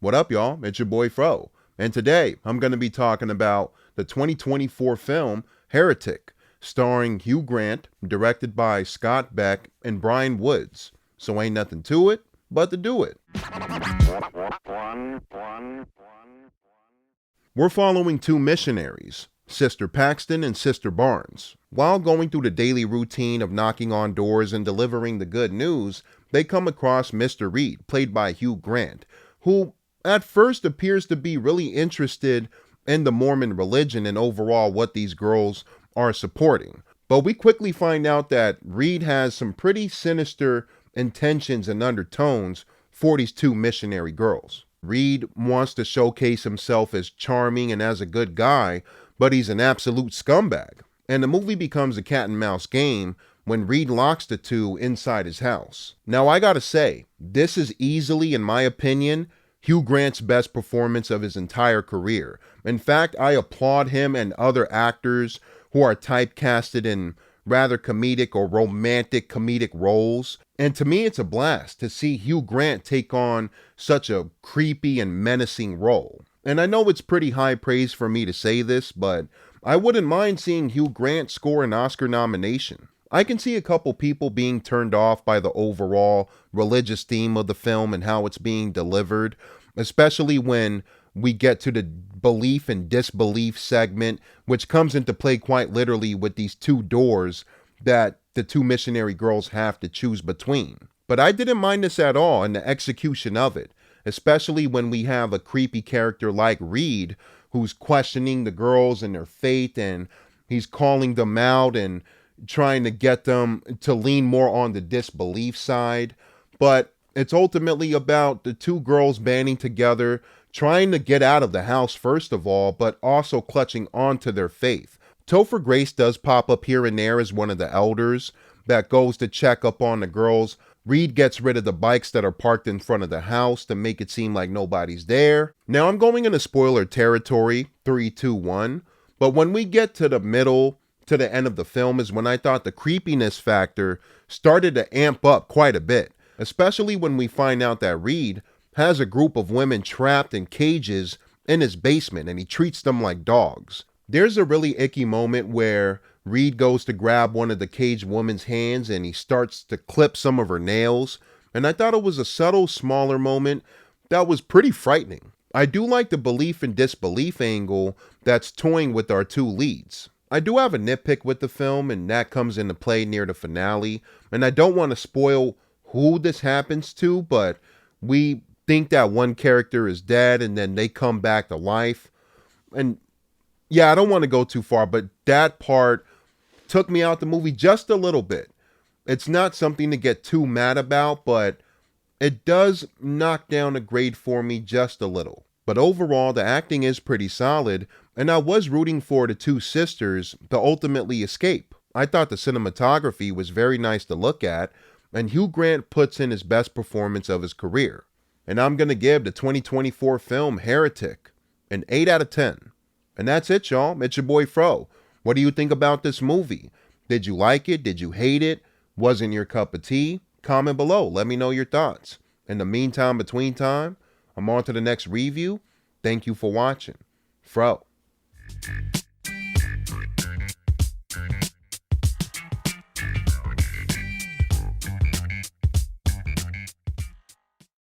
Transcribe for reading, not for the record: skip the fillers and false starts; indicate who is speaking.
Speaker 1: What up, y'all? It's your boy Fro. And today, I'm going to be talking about the 2024 film Heretic, starring Hugh Grant, directed by Scott Beck and Bryan. So ain't nothing to it but to do it. We're following two missionaries, Sister Paxton and Sister Barnes. While going through the daily routine of knocking on doors and delivering the good news, they come across Mr. Reed, played by Hugh Grant, who at first appears to be really interested in the Mormon religion and overall what these girls are supporting. But we quickly find out that Reed has some pretty sinister intentions and undertones for these two missionary girls. Reed wants to showcase himself as charming and as a good guy, but he's an absolute scumbag. And the movie becomes a cat and mouse game when Reed locks the two inside his house. Now I gotta say, this is easily, in my opinion, Hugh Grant's best performance of his entire career. In fact, I applaud him and other actors who are typecasted in rather comedic or romantic comedic roles. And to me, it's a blast to see Hugh Grant take on such a creepy and menacing role. And I know it's pretty high praise for me to say this, but I wouldn't mind seeing Hugh Grant score an Oscar nomination. I can see a couple people being turned off by the overall religious theme of the film and how it's being delivered, especially when we get to the belief and disbelief segment, which comes into play quite literally with these two doors that the two missionary girls have to choose between. But I didn't mind this at all in the execution of it, especially when we have a creepy character like Reed who's questioning the girls and their faith, and he's calling them out and trying to get them to lean more on the disbelief side. But it's ultimately about the two girls banding together, trying to get out of the house first of all, but also clutching onto their faith. Topher Grace does pop up here and there as one of the elders that goes to check up on the girls. Reed gets rid of the bikes that are parked in front of the house to make it seem like nobody's there. Now I'm going into spoiler territory, 3, 2, 1. But when we get to the middle, to the end of the film is when I thought the creepiness factor started to amp up quite a bit, especially when we find out that Reed has a group of women trapped in cages in his basement and he treats them like dogs. There's a really icky moment where Reed goes to grab one of the caged woman's hands and he starts to clip some of her nails, and I thought it was a subtle, smaller moment that was pretty frightening. I do like the belief and disbelief angle that's toying with our two leads. I do have a nitpick with the film, and that comes into play near the finale, and I don't want to spoil who this happens to, but we think that one character is dead and then they come back to life. And yeah, I don't want to go too far, but that part took me out the movie just a little bit. It's not something to get too mad about, but it does knock down a grade for me just a little. But overall, the acting is pretty solid, and I was rooting for the two sisters to ultimately escape. I thought the cinematography was very nice to look at, and Hugh Grant puts in his best performance of his career. And I'm going to give the 2024 film Heretic an 8 out of 10. And that's it, y'all. It's your boy Fro. What do you think about this movie? Did you like it? Did you hate it? Wasn't your cup of tea? Comment below. Let me know your thoughts. In the meantime, between time, I'm on to the next review. Thank you for watching. Fro.